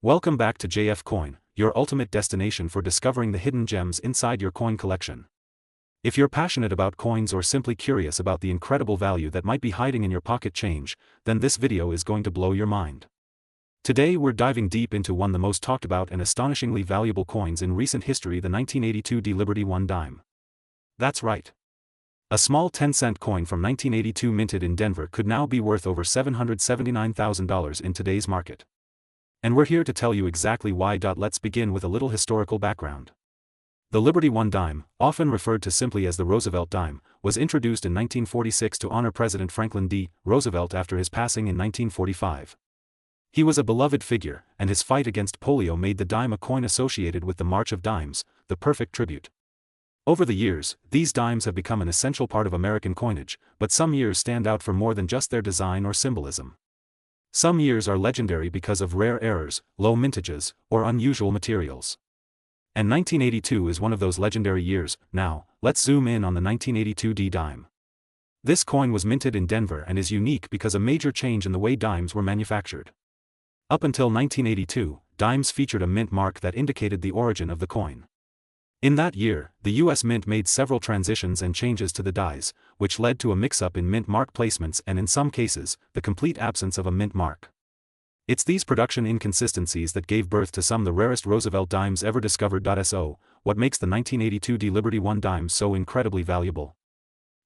Welcome back to JF Coin, your ultimate destination for discovering the hidden gems inside your coin collection. If you're passionate about coins or simply curious about the incredible value that might be hiding in your pocket change, then this video is going to blow your mind. Today we're diving deep into one of the most talked about and astonishingly valuable coins in recent history, the 1982 Liberty 1 dime. That's right. A small 10-cent coin from 1982 minted in Denver could now be worth over $779,000 in today's market. And we're here to tell you exactly why. Let's begin with a little historical background. The Liberty 1 dime, often referred to simply as the Roosevelt dime, was introduced in 1946 to honor President Franklin D. Roosevelt after his passing in 1945. He was a beloved figure, and his fight against polio made the dime a coin associated with the March of Dimes, the perfect tribute. Over the years, these dimes have become an essential part of American coinage, but some years stand out for more than just their design or symbolism. Some years are legendary because of rare errors, low mintages, or unusual materials. And 1982 is one of those legendary years. Now, let's zoom in on the 1982 D dime. This coin was minted in Denver and is unique because of a major change in the way dimes were manufactured. Up until 1982, dimes featured a mint mark that indicated the origin of the coin. In that year, the U.S. Mint made several transitions and changes to the dies, which led to a mix-up in mint mark placements and in some cases, the complete absence of a mint mark. It's these production inconsistencies that gave birth to some of the rarest Roosevelt dimes ever discovered. So, what makes the 1982 D Liberty 1 dime so incredibly valuable?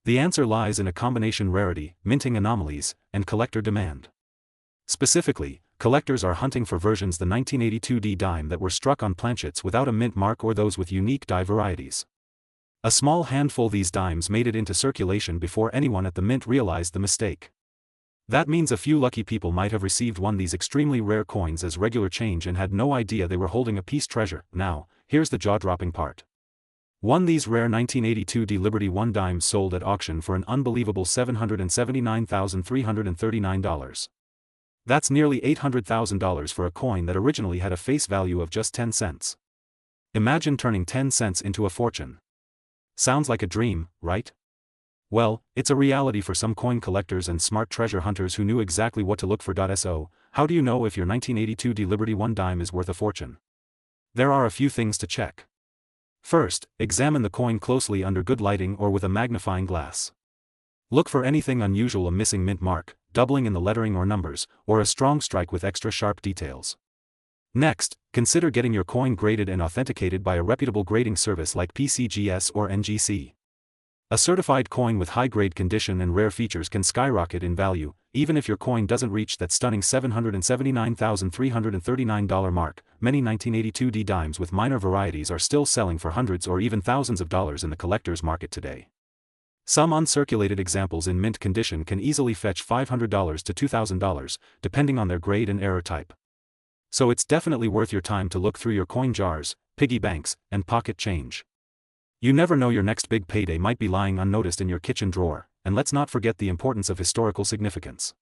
The answer lies in a combination: rarity, minting anomalies, and collector demand. Specifically, collectors are hunting for versions of the 1982 D dime that were struck on planchets without a mint mark or those with unique die varieties. A small handful of these dimes made it into circulation before anyone at the mint realized the mistake. That means a few lucky people might have received one of these extremely rare coins as regular change and had no idea they were holding a piece treasure. Now, here's the jaw-dropping part. One of these rare 1982 D Liberty 1 dimes sold at auction for an unbelievable $779,339. That's nearly $800,000 for a coin that originally had a face value of just 10 cents. Imagine turning 10 cents into a fortune. Sounds like a dream, right? Well, it's a reality for some coin collectors and smart treasure hunters who knew exactly what to look for. So, how do you know if your 1982 D Liberty 1 dime is worth a fortune? There are a few things to check. First, examine the coin closely under good lighting or with a magnifying glass. Look for anything unusual: a missing mint mark, doubling in the lettering or numbers, or a strong strike with extra sharp details. Next, consider getting your coin graded and authenticated by a reputable grading service like PCGS or NGC. A certified coin with high-grade condition and rare features can skyrocket in value, even if your coin doesn't reach that stunning $779,339 mark. Many 1982 D dimes with minor varieties are still selling for hundreds or even thousands of dollars in the collector's market today. Some uncirculated examples in mint condition can easily fetch $500 to $2,000, depending on their grade and error type. So it's definitely worth your time to look through your coin jars, piggy banks, and pocket change. You never know, your next big payday might be lying unnoticed in your kitchen drawer. And let's not forget the importance of historical significance.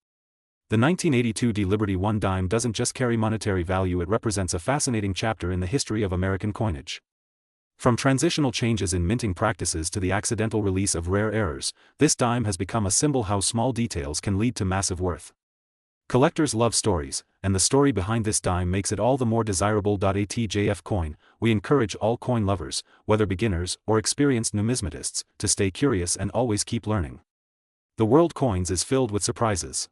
The 1982 D Liberty 1 dime doesn't just carry monetary value, it represents a fascinating chapter in the history of American coinage. From transitional changes in minting practices to the accidental release of rare errors, this dime has become a symbol how small details can lead to massive worth. Collectors love stories, and the story behind this dime makes it all the more desirable. At JF Coin, we encourage all coin lovers, whether beginners or experienced numismatists, to stay curious and always keep learning. The world coins is filled with surprises.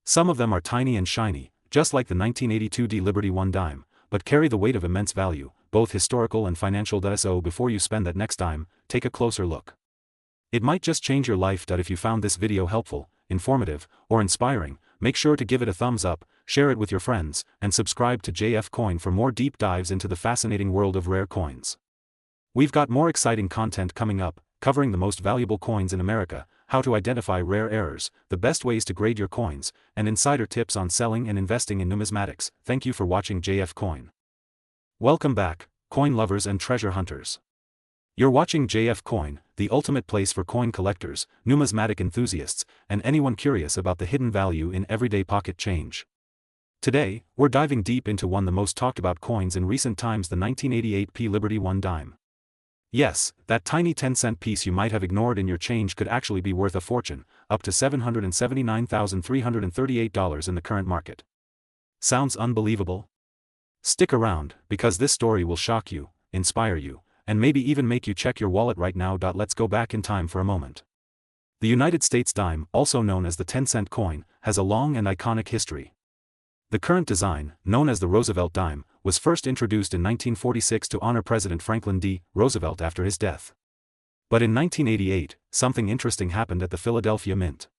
Some of them are tiny and shiny, just like the 1982 D Liberty 1 dime, but carry the weight of immense value, both historical and financial. So before you spend that next dime, take a closer look. It might just change your life. If you found this video helpful, informative, or inspiring, make sure to give it a thumbs up, share it with your friends, and subscribe to JF Coin for more deep dives into the fascinating world of rare coins. We've got more exciting content coming up, covering the most valuable coins in America, how to identify rare errors, the best ways to grade your coins, and insider tips on selling and investing in numismatics. Thank you for watching JF Coin. Welcome back, coin lovers and treasure hunters. You're watching JF Coin, the ultimate place for coin collectors, numismatic enthusiasts, and anyone curious about the hidden value in everyday pocket change. Today, we're diving deep into one of the most talked about coins in recent times, the 1988 P Liberty 1 dime. Yes, that tiny 10-cent piece you might have ignored in your change could actually be worth a fortune, up to $779,338 in the current market. Sounds unbelievable? Stick around, because this story will shock you, inspire you, and maybe even make you check your wallet right now. Let's go back in time for a moment. The United States dime, also known as the 10-cent coin, has a long and iconic history. The current design, known as the Roosevelt dime, was first introduced in 1946 to honor President Franklin D. Roosevelt after his death. But in 1988, something interesting happened at the Philadelphia Mint.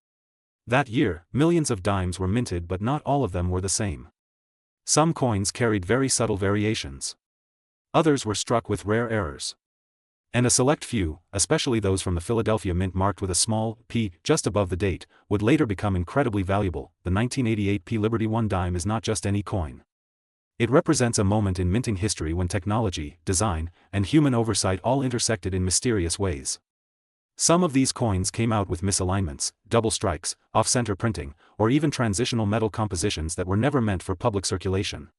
That year, millions of dimes were minted, but not all of them were the same. Some coins carried very subtle variations. Others were struck with rare errors. And a select few, especially those from the Philadelphia Mint marked with a small p just above the date, would later become incredibly valuable. The 1988 P Liberty 1 dime is not just any coin. It represents a moment in minting history when technology, design, and human oversight all intersected in mysterious ways. Some of these coins came out with misalignments, double strikes, off-center printing, or even transitional metal compositions that were never meant for public circulation.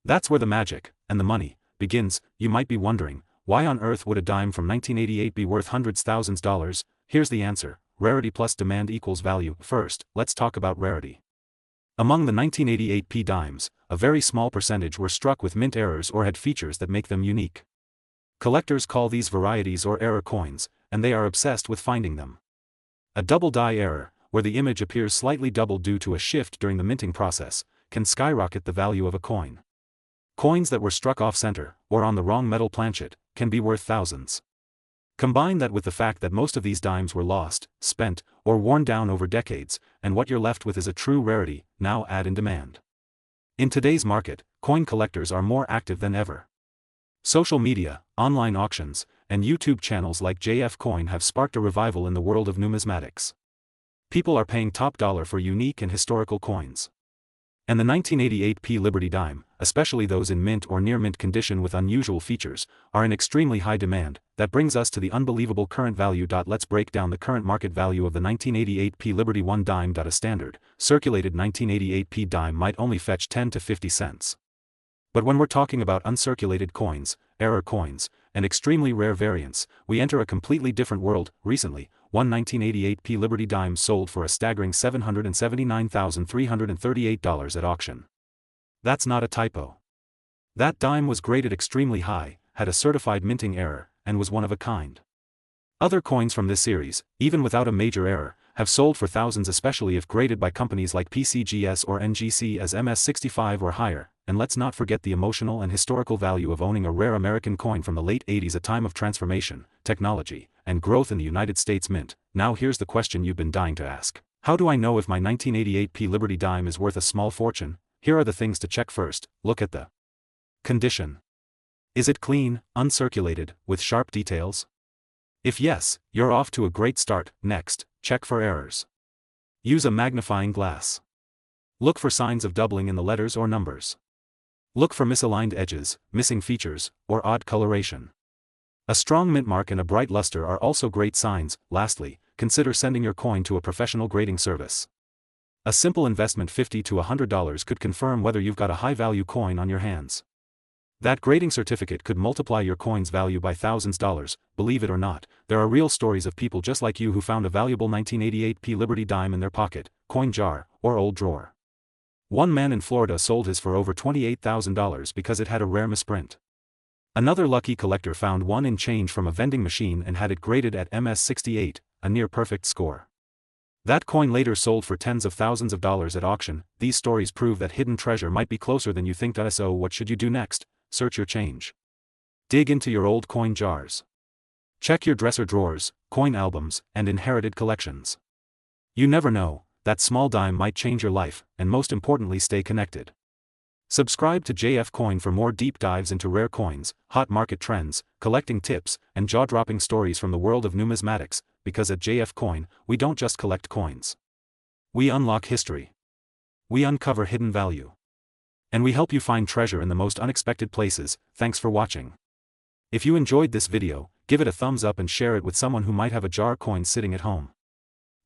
That's where the magic, and the money, begins. You might be wondering, why on earth would a dime from 1988 be worth hundreds thousands dollars? Here's the answer: rarity plus demand equals value. First, let's talk about rarity. Among the 1988 P dimes, a very small percentage were struck with mint errors or had features that make them unique. Collectors call these varieties or error coins, and they are obsessed with finding them. A double die error, where the image appears slightly doubled due to a shift during the minting process, can skyrocket the value of a coin. Coins that were struck off-center, or on the wrong metal planchet, can be worth thousands. Combine that with the fact that most of these dimes were lost, spent, or worn down over decades, and what you're left with is a true rarity, now add in demand. In today's market, coin collectors are more active than ever. Social media, online auctions, and YouTube channels like JF Coin have sparked a revival in the world of numismatics. People are paying top dollar for unique and historical coins. And the 1988 P Liberty dime, especially those in mint or near mint condition with unusual features, are in extremely high demand. That brings us to the unbelievable current value. Let's break down the current market value of the 1988 P Liberty 1 dime. A standard, circulated 1988 P dime might only fetch 10 to 50 cents. But when we're talking about uncirculated coins, error coins, and extremely rare variants, we enter a completely different world. Recently, one 1988 P Liberty dime sold for a staggering $779,338 at auction. That's not a typo. That dime was graded extremely high, had a certified minting error, and was one of a kind. Other coins from this series, even without a major error, have sold for thousands, especially if graded by companies like PCGS or NGC as MS65 or higher. And let's not forget the emotional and historical value of owning a rare American coin from the late 80s, a time of transformation, technology, and growth in the United States Mint. Now here's the question you've been dying to ask. How do I know if my 1988 P Liberty dime is worth a small fortune? Here are the things to check. First, look at the condition. Is it clean, uncirculated, with sharp details? If yes, you're off to a great start. Next, check for errors. Use a magnifying glass. Look for signs of doubling in the letters or numbers. Look for misaligned edges, missing features, or odd coloration. A strong mint mark and a bright luster are also great signs. Lastly, consider sending your coin to a professional grading service. A simple investment, $50 to $100, could confirm whether you've got a high-value coin on your hands. That grading certificate could multiply your coin's value by thousands of dollars. Believe it or not, there are real stories of people just like you who found a valuable 1988 P Liberty dime in their pocket, coin jar, or old drawer. One man in Florida sold his for over $28,000 because it had a rare misprint. Another lucky collector found one in change from a vending machine and had it graded at MS68, a near-perfect score. That coin later sold for tens of thousands of dollars at auction. These stories prove that hidden treasure might be closer than you think. So what should you do next? Search your change. Dig into your old coin jars. Check your dresser drawers, coin albums, and inherited collections. You never know, that small dime might change your life, and most importantly, stay connected. Subscribe to JF Coin for more deep dives into rare coins, hot market trends, collecting tips, and jaw-dropping stories from the world of numismatics, because at JF Coin, we don't just collect coins. We unlock history. We uncover hidden value. And we help you find treasure in the most unexpected places. Thanks for watching. If you enjoyed this video, give it a thumbs up and share it with someone who might have a jar of coins sitting at home.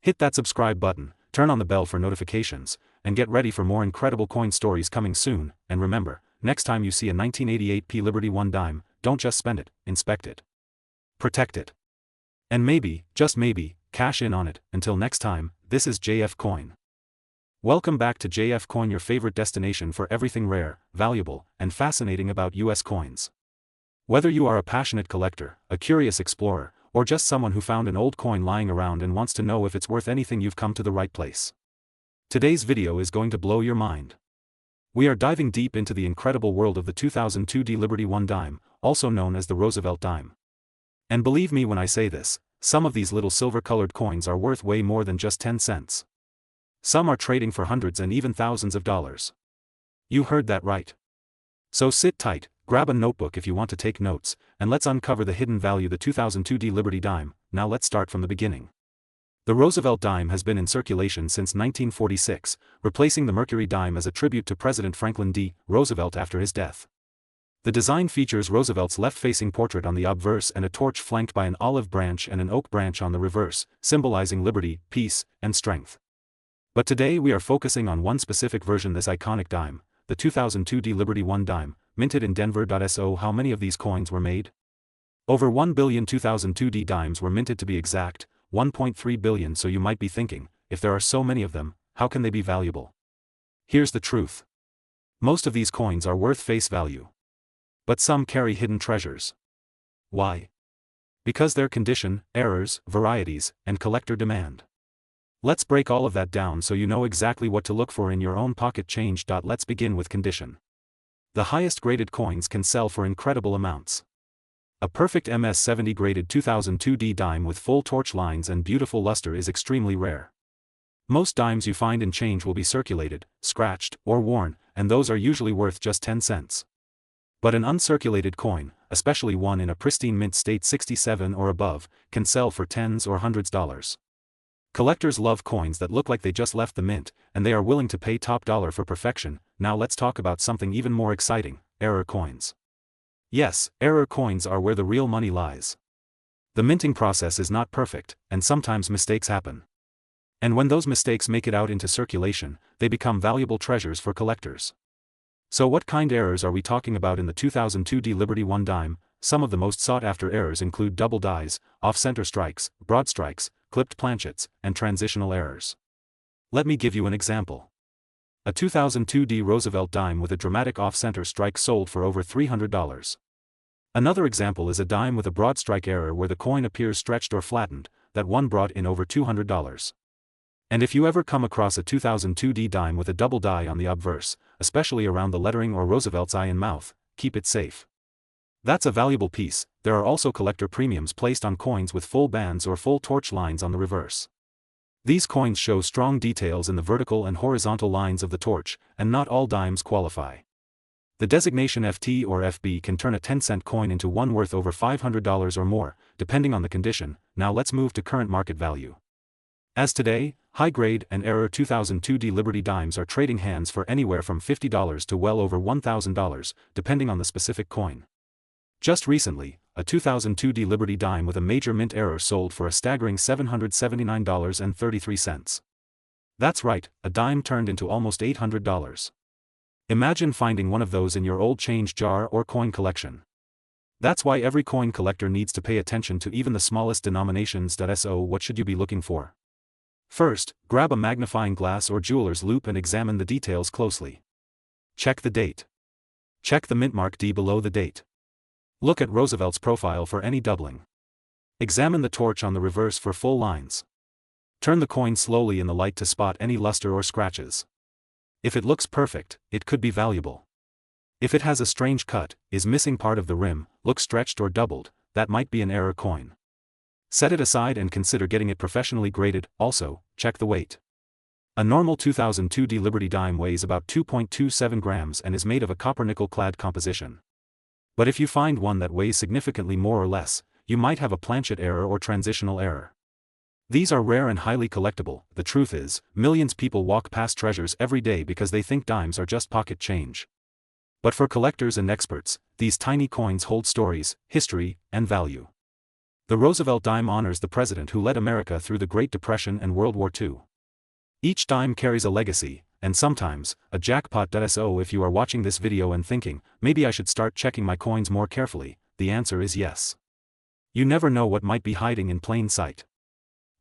Hit that subscribe button, turn on the bell for notifications, and get ready for more incredible coin stories coming soon. And remember, next time you see a 1988 P Liberty 1 dime, don't just spend it, inspect it. Protect it. And maybe, just maybe, cash in on it. Until next time, this is JF Coin. Welcome back to JF Coin, your favorite destination for everything rare, valuable, and fascinating about US coins. Whether you are a passionate collector, a curious explorer, or just someone who found an old coin lying around and wants to know if it's worth anything, you've come to the right place. Today's video is going to blow your mind. We are diving deep into the incredible world of the 2002 Liberty 1 dime, also known as the Roosevelt dime. And believe me when I say this, some of these little silver-colored coins are worth way more than just 10 cents. Some are trading for hundreds and even thousands of dollars. You heard that right. So sit tight, grab a notebook if you want to take notes, and let's uncover the hidden value of the 2002 Liberty dime. Now let's start from the beginning. The Roosevelt dime has been in circulation since 1946, replacing the Mercury dime as a tribute to President Franklin D. Roosevelt after his death. The design features Roosevelt's left-facing portrait on the obverse and a torch flanked by an olive branch and an oak branch on the reverse, symbolizing liberty, peace, and strength. But today we are focusing on one specific version, this iconic dime, the 2002 Liberty 1 dime, minted in Denver. So how many of these coins were made? Over 1 billion 2002 dimes were minted, to be exact, 1.3 billion. So you might be thinking, if there are so many of them, how can they be valuable? Here's the truth. Most of these coins are worth face value. But some carry hidden treasures. Why? Because their condition, errors, varieties, and collector demand. Let's break all of that down so you know exactly what to look for in your own pocket change. Let's begin with condition. The highest graded coins can sell for incredible amounts. A perfect MS-70 graded 2002 dime with full torch lines and beautiful luster is extremely rare. Most dimes you find in change will be circulated, scratched, or worn, and those are usually worth just 10 cents. But an uncirculated coin, especially one in a pristine mint state 67 or above, can sell for tens or hundreds of dollars. Collectors love coins that look like they just left the mint, and they are willing to pay top dollar for perfection. Now let's talk about something even more exciting: error coins. Yes, error coins are where the real money lies. The minting process is not perfect, and sometimes mistakes happen. And when those mistakes make it out into circulation, they become valuable treasures for collectors. So what kind of errors are we talking about in the 2002 Liberty 1 dime? Some of the most sought-after errors include double dies, off-center strikes, broad strikes, clipped planchets, and transitional errors. Let me give you an example. A 2002 Roosevelt dime with a dramatic off-center strike sold for over $300. Another example is a dime with a broad strike error where the coin appears stretched or flattened, that one brought in over $200. And if you ever come across a 2002 dime with a double die on the obverse, especially around the lettering or Roosevelt's eye and mouth, keep it safe. That's a valuable piece. There are also collector premiums placed on coins with full bands or full torch lines on the reverse. These coins show strong details in the vertical and horizontal lines of the torch, and not all dimes qualify. The designation FT or FB can turn a 10-cent coin into one worth over $500 or more, depending on the condition. Now let's move to current market value. As today, high-grade and error 2002 Liberty dimes are trading hands for anywhere from $50 to well over $1,000, depending on the specific coin. Just recently, a 2002 Liberty dime with a major mint error sold for a staggering $779.33. That's right, a dime turned into almost $800. Imagine finding one of those in your old change jar or coin collection. That's why every coin collector needs to pay attention to even the smallest denominations. So what should you be looking for? First, grab a magnifying glass or jeweler's loupe and examine the details closely. Check the date. Check the mint mark D below the date. Look at Roosevelt's profile for any doubling. Examine the torch on the reverse for full lines. Turn the coin slowly in the light to spot any luster or scratches. If it looks perfect, it could be valuable. If it has a strange cut, is missing part of the rim, looks stretched or doubled, that might be an error coin. Set it aside and consider getting it professionally graded. Also, check the weight. A normal 2002 Liberty dime weighs about 2.27 grams and is made of a copper-nickel clad composition. But if you find one that weighs significantly more or less, you might have a planchet error or transitional error. These are rare and highly collectible. The truth is, millions of people walk past treasures every day because they think dimes are just pocket change. But for collectors and experts, these tiny coins hold stories, history, and value. The Roosevelt dime honors the president who led America through the Great Depression and World War II. Each dime carries a legacy, and sometimes, a jackpot. So if you are watching this video and thinking, maybe I should start checking my coins more carefully, the answer is yes. You never know what might be hiding in plain sight.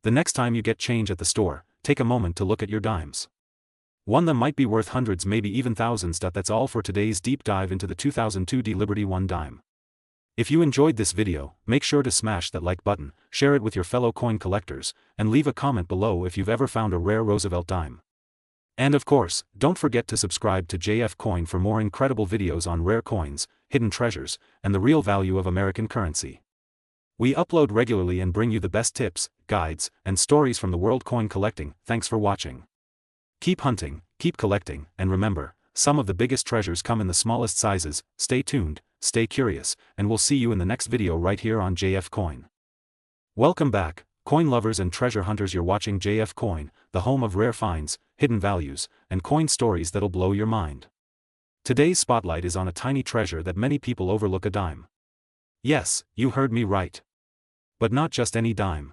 The next time you get change at the store, take a moment to look at your dimes. One that might be worth hundreds, maybe even thousands. That's all for today's deep dive into the 2002 Liberty 1 dime. If you enjoyed this video, make sure to smash that like button, share it with your fellow coin collectors, and leave a comment below if you've ever found a rare Roosevelt dime. And of course, don't forget to subscribe to JF Coin for more incredible videos on rare coins, hidden treasures, and the real value of American currency. We upload regularly and bring you the best tips, guides, and stories from the world coin collecting. Thanks for watching. Keep hunting, keep collecting, and remember, some of the biggest treasures come in the smallest sizes. Stay tuned, stay curious, and we'll see you in the next video right here on JF Coin. Welcome back, coin lovers and treasure hunters. You're watching JF Coin, the home of rare finds, hidden values, and coin stories that'll blow your mind. Today's spotlight is on a tiny treasure that many people overlook: a dime. Yes, you heard me right. But not just any dime.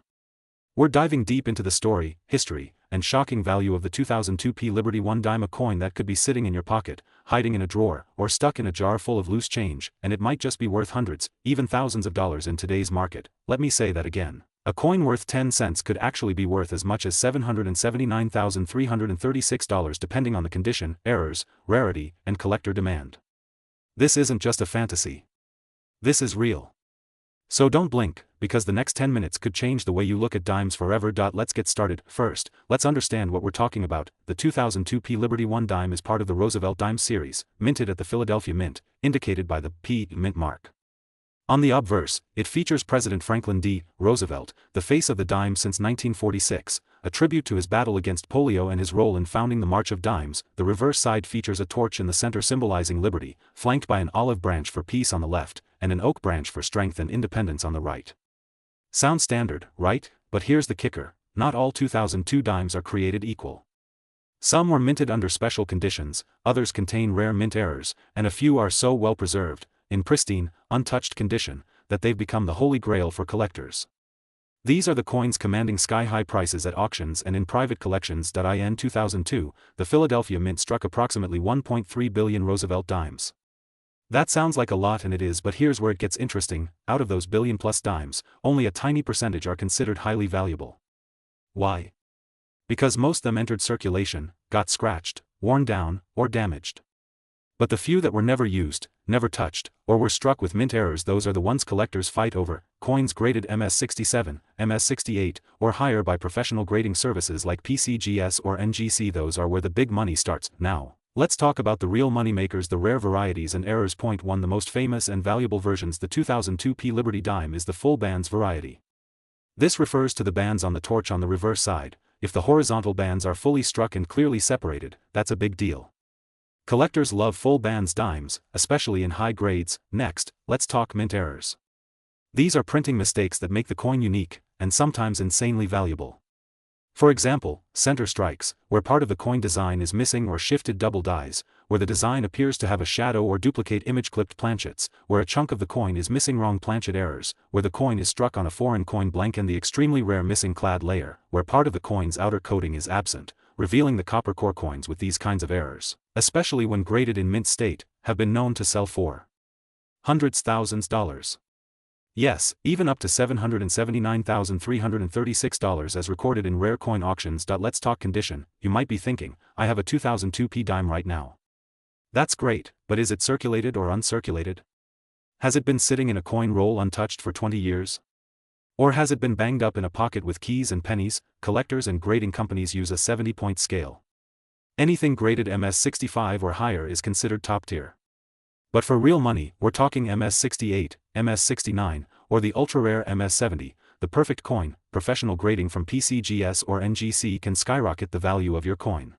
We're diving deep into the story, history, and shocking value of the 2002 Liberty 1 dime, a coin that could be sitting in your pocket, hiding in a drawer, or stuck in a jar full of loose change, and it might just be worth hundreds, even thousands of dollars in today's market. Let me say that again. A coin worth 10 cents could actually be worth as much as $779,336 depending on the condition, errors, rarity, and collector demand. This isn't just a fantasy. This is real. So don't blink, because the next 10 minutes could change the way you look at dimes forever. Let's get started. First, let's understand what we're talking about. The 2002 Liberty 1 dime is part of the Roosevelt dime series, minted at the Philadelphia Mint, indicated by the P mint mark. On the obverse, it features President Franklin D. Roosevelt, the face of the dime since 1946, a tribute to his battle against polio and his role in founding the March of Dimes. The reverse side features a torch in the center symbolizing liberty, flanked by an olive branch for peace on the left, and an oak branch for strength and independence on the right. Sounds standard, right? But here's the kicker: not all 2002 dimes are created equal. Some were minted under special conditions, others contain rare mint errors, and a few are so well preserved, in pristine, untouched condition, that they've become the holy grail for collectors. These are the coins commanding sky-high prices at auctions and in private collections. In 2002, the Philadelphia Mint struck approximately 1.3 billion Roosevelt dimes. That sounds like a lot, and it is, but here's where it gets interesting: out of those billion-plus dimes, only a tiny percentage are considered highly valuable. Why? Because most of them entered circulation, got scratched, worn down, or damaged. But the few that were never used, never touched, or were struck with mint errors, those are the ones collectors fight over. Coins graded MS67, MS68, or higher by professional grading services like PCGS or NGC, those are where the big money starts. Now, let's talk about the real moneymakers, the rare varieties and errors. Point 1. The most famous and valuable versions. The 2002 Liberty dime is the full bands variety. This refers to the bands on the torch on the reverse side. If the horizontal bands are fully struck and clearly separated, that's a big deal. Collectors love full bands dimes, especially in high grades. Next, let's talk mint errors. These are printing mistakes that make the coin unique, and sometimes insanely valuable. For example, center strikes, where part of the coin design is missing, or shifted double dies, where the design appears to have a shadow or duplicate image. Clipped planchets, where a chunk of the coin is missing. Wrong planchet errors, where the coin is struck on a foreign coin blank. And the extremely rare missing clad layer, where part of the coin's outer coating is absent, revealing the copper core. Coins with these kinds of errors, especially when graded in mint state, have been known to sell for hundreds, thousands dollars. Yes, even up to $779,336 as recorded in rare coin auctions. Let's talk condition. You might be thinking, I have a 2002 dime right now. That's great, but is it circulated or uncirculated? Has it been sitting in a coin roll untouched for 20 years? Or has it been banged up in a pocket with keys and pennies? Collectors and grading companies use a 70-point scale. Anything graded MS65 or higher is considered top tier. But for real money, we're talking MS68, MS69, or the ultra-rare MS70, the perfect coin. Professional grading from PCGS or NGC can skyrocket the value of your coin.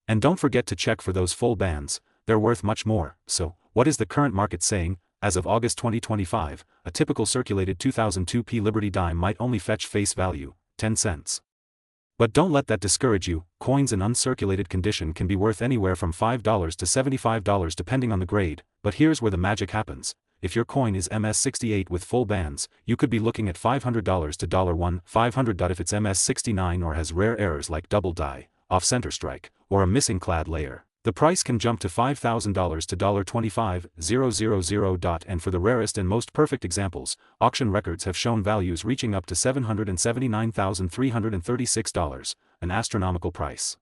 And don't forget to check for those full bands, they're worth much more. So, what is the current market saying? As of August 2025, a typical circulated 2002 Liberty dime might only fetch face value, 10 cents. But don't let that discourage you. Coins in uncirculated condition can be worth anywhere from $5 to $75 depending on the grade. But here's where the magic happens. If your coin is MS68 with full bands, you could be looking at $500 to $1,500. If it's MS69 or has rare errors like double die, off-center strike, or a missing clad layer, the price can jump to $5,000 to $25,000. And for the rarest and most perfect examples, auction records have shown values reaching up to $779,336, an astronomical price.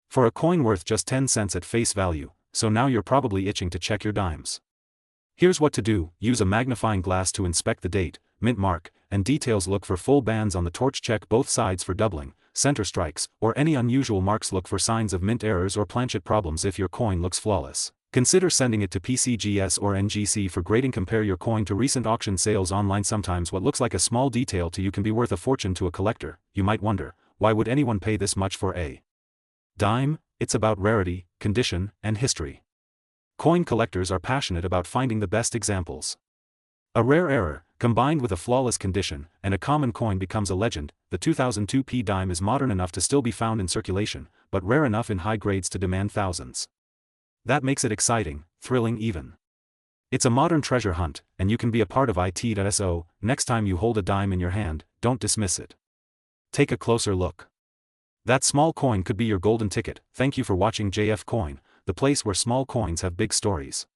For a coin worth just 10 cents at face value, so now you're probably itching to check your dimes. Here's what to do: use a magnifying glass to inspect the date, mint mark, and details. Look for full bands on the torch. Check both sides for doubling, center strikes, or any unusual marks. Look for signs of mint errors or planchet problems. If your coin looks flawless, consider sending it to PCGS or NGC for grading. Compare your coin to recent auction sales online. Sometimes what looks like a small detail to you can be worth a fortune to a collector. You might wonder, why would anyone pay this much for a dime? It's about rarity, condition, and history. Coin collectors are passionate about finding the best examples. A rare error, combined with a flawless condition, and a common coin becomes a legend. The 2002 P dime is modern enough to still be found in circulation, but rare enough in high grades to demand thousands. That makes it exciting, thrilling even. It's a modern treasure hunt, and you can be a part of it. So, next time you hold a dime in your hand, don't dismiss it. Take a closer look. That small coin could be your golden ticket. Thank you for watching JF Coin, the place where small coins have big stories.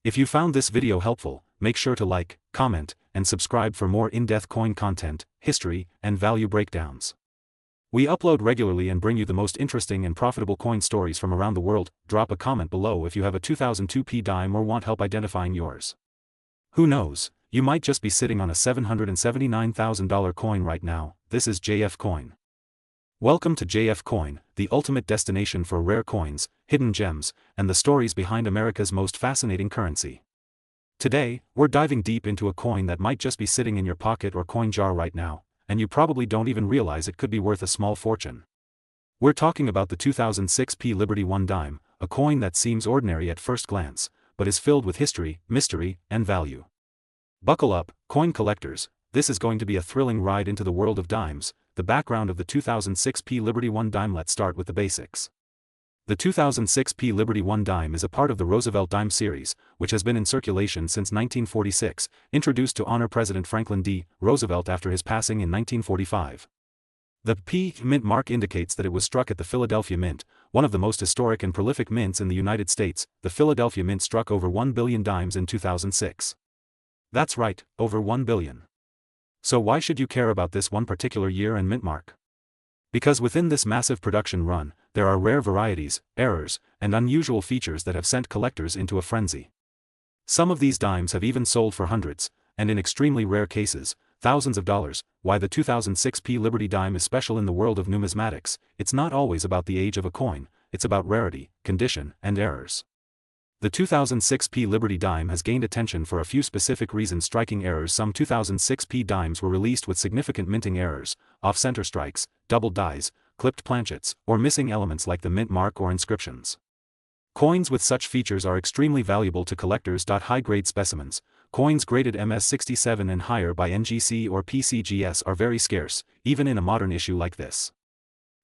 If you found this video helpful, make sure to like, comment, and subscribe for more in-depth coin content, history, and value breakdowns. We upload regularly and bring you the most interesting and profitable coin stories from around the world. Drop a comment below if you have a 2002 P dime or want help identifying yours. Who knows, you might just be sitting on a $779,000 coin right now. This is JF Coin. Welcome to JF Coin, the ultimate destination for rare coins, hidden gems, and the stories behind America's most fascinating currency. Today, we're diving deep into a coin that might just be sitting in your pocket or coin jar right now, and you probably don't even realize it could be worth a small fortune. We're talking about the 2006 P Liberty 1 dime, a coin that seems ordinary at first glance, but is filled with history, mystery, and value. Buckle up, coin collectors, this is going to be a thrilling ride into the world of dimes. The background of the 2006 P Liberty 1 dime. Let's start with the basics. The 2006 P Liberty 1 dime is a part of the Roosevelt dime series, which has been in circulation since 1946, introduced to honor President Franklin D. Roosevelt after his passing in 1945. The P mint mark indicates that it was struck at the Philadelphia Mint, one of the most historic and prolific mints in the United States. The Philadelphia Mint struck over 1 billion dimes in 2006. That's right, over 1 billion. So why should you care about this one particular year and mint mark? Because within this massive production run, there are rare varieties, errors, and unusual features that have sent collectors into a frenzy. Some of these dimes have even sold for hundreds, and in extremely rare cases, thousands of dollars. Why the 2006 P Liberty dime is special in the world of numismatics? It's not always about the age of a coin, it's about rarity, condition, and errors. The 2006 P Liberty dime has gained attention for a few specific reasons. Striking errors. Some 2006 P dimes were released with significant minting errors, off-center strikes, doubled dies, clipped planchets, or missing elements like the mint mark or inscriptions. Coins with such features are extremely valuable to collectors. High-grade specimens, coins graded MS67 and higher by NGC or PCGS are very scarce, even in a modern issue like this.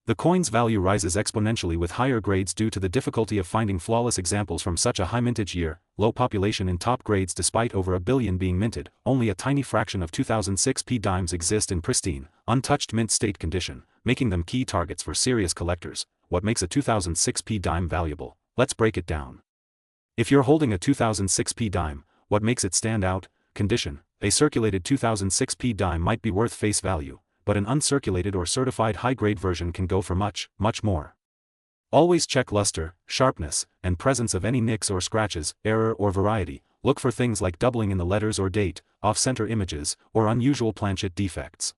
The coin's value rises exponentially with higher grades due to the difficulty of finding flawless examples from such a high mintage year, low population in top grades. Despite over a billion being minted, only a tiny fraction of 2006 P dimes exist in pristine, untouched mint state condition, making them key targets for serious collectors. What makes a 2006 P dime valuable? Let's break it down. If you're holding a 2006 P dime, what makes it stand out? Condition. A circulated 2006 P dime might be worth face value, but an uncirculated or certified high-grade version can go for much, much more. Always check luster, sharpness, and presence of any nicks or scratches, error or variety. Look for things like doubling in the letters or date, off-center images, or unusual planchet defects.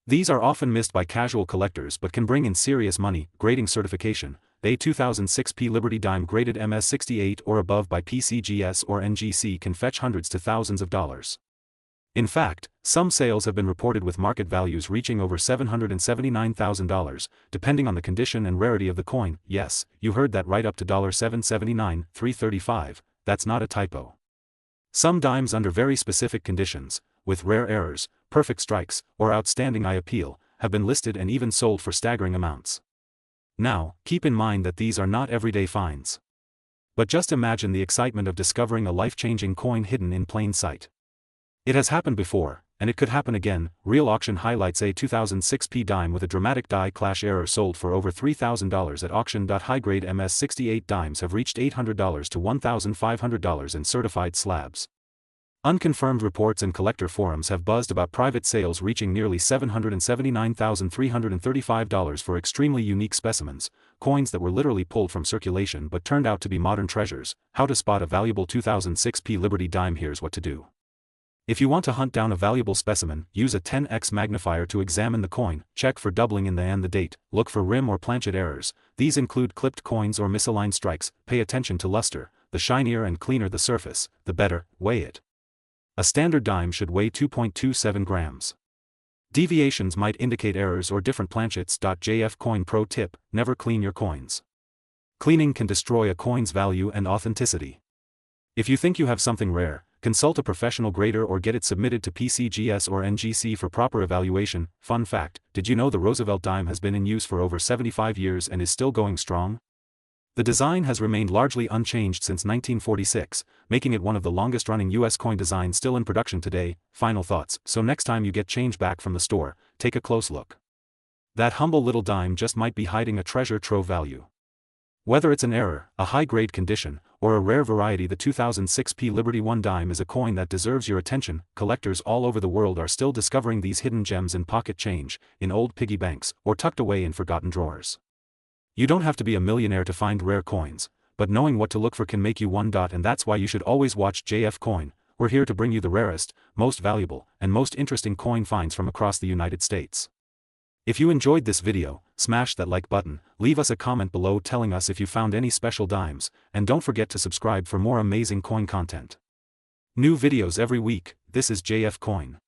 These are often missed by casual collectors but can bring in serious money. Grading certification. A 2006 P Liberty dime graded MS68 or above by PCGS or NGC can fetch hundreds to thousands of dollars. In fact, some sales have been reported with market values reaching over $779,000, depending on the condition and rarity of the coin. Yes, you heard that right, up to $779,000, $335, that's not a typo. Some dimes under very specific conditions, with rare errors, perfect strikes, or outstanding eye appeal, have been listed and even sold for staggering amounts. Now, keep in mind that these are not everyday finds. But just imagine the excitement of discovering a life-changing coin hidden in plain sight. It has happened before, and it could happen again. Real auction highlights. A 2006 P dime with a dramatic die clash error sold for over $3,000 at auction. High-grade MS68 dimes have reached $800 to $1,500 in certified slabs. Unconfirmed reports and collector forums have buzzed about private sales reaching nearly $779,335 for extremely unique specimens. coins that were literally pulled from circulation but turned out to be modern treasures. How to spot a valuable 2006p Liberty dime. Here's what to do. If you want to hunt down a valuable specimen, use a 10x magnifier to examine the coin, check for doubling in the date, look for rim or planchet errors. These include clipped coins or misaligned strikes. Pay attention to luster. The shinier and cleaner the surface, the better. Weigh it. A standard dime should weigh 2.27 grams. Deviations might indicate errors or different planchets. JF Coin Pro Tip: never clean your coins. Cleaning can destroy a coin's value and authenticity. If you think you have something rare, consult a professional grader or get it submitted to PCGS or NGC for proper evaluation. Fun fact: did you know the Roosevelt dime has been in use for over 75 years and is still going strong? The design has remained largely unchanged since 1946, making it one of the longest-running U.S. coin designs still in production today. Final thoughts: so next time you get change back from the store, take a close look. That humble little dime just might be hiding a treasure trove value. Whether it's an error, a high-grade condition, or a rare variety, the 2006p Liberty 1 dime is a coin that deserves your attention. Collectors all over the world are still discovering these hidden gems in pocket change, in old piggy banks, or tucked away in forgotten drawers. You don't have to be a millionaire to find rare coins, but knowing what to look for can make you one. And that's why you should always watch JF Coin. We're here to bring you the rarest, most valuable, and most interesting coin finds from across the United States. If you enjoyed this video, smash that like button, leave us a comment below telling us if you found any special dimes, and don't forget to subscribe for more amazing coin content. New videos every week. This is JF Coin.